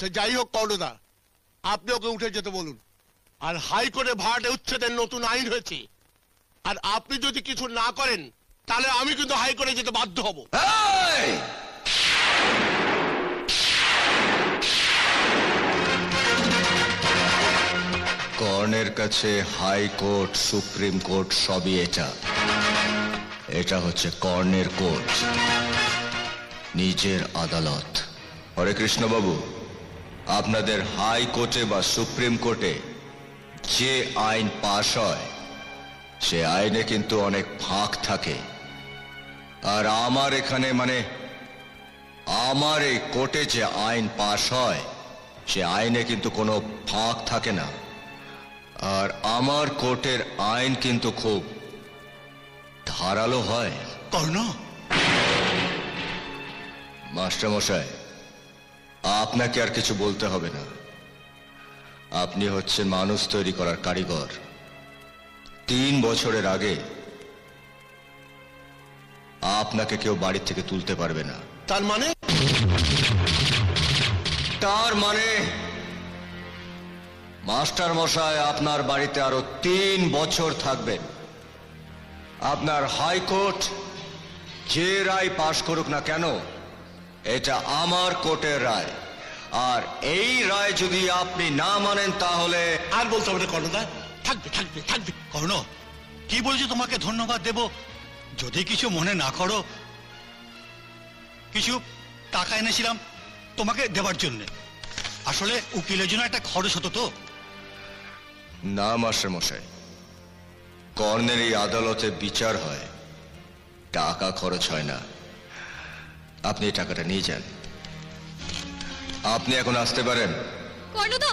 সে যাই হোক কর্ণদা, আপনি ওকে উঠে যেতে বলুন। আর হাইকোর্টে ভাড়াটে উচ্ছেদের নতুন আইন হয়েছে, আর আপনি যদি কিছু না করেন তাহলে আমি কিন্তু হাইকোর্টে যেতে বাধ্য হব। কর্ণের কাছে হাইকোর্ট, সুপ্রিম কোর্ট সবই এটা হচ্ছে কর্ণের কোর্ট, নিজের আদালত। হরে কৃষ্ণ বাবু, আপনাদের হাইকোর্টে বা সুপ্রিম কোর্টে যে আইন পাশ হয় সে আইনে কিন্তু অনেক ফাঁক থাকে, আর আমার এখানে আমার এই কোর্টে যে আইন পাশ হয় সে আইনে কিন্তু কোনো ফাঁক থাকে না। আর আমার কোর্টের আইন কিন্তু খুব ধারালো হয়। কর্ণ, মাস্টারমশাই, আপনাকে আর কিছু বলতে হবে না। আপনি হচ্ছেন মানুষ তৈরি করার কারিগর। 3 বছরের আগে আপনাকে কেউ বাড়ি থেকে তুলতে পারবে না। তার মানে মাস্টার মশাই আপনার বাড়িতে আরো 3 বছর থাকবেন। আপনার হাইকোর্ট যে রায় পাশ করুক না কেন, এটা আমার কোর্টের রায়, আর এই রায় যদি আপনি না মানেন তাহলে আর বলতে হবে না কর্ণদা, থাকবে থাকবে থাকবে। কর্ণ, কি বলছি তোমাকে ধন্যবাদ দেব? যদি কিছু মনে না করো, কিছু টাকা এনেছিলাম তোমাকে দেবার জন্য। আসলে উকিলের জন্য একটা খরচ হতো তো। না মাস্টার মশাই, কর্ণের এই আদালতে বিচার হয়, টাকা খরচ হয় না। আপনি এই টাকাটা নিয়ে যান। আপনি এখন আসতে পারেন। কর্ণদা,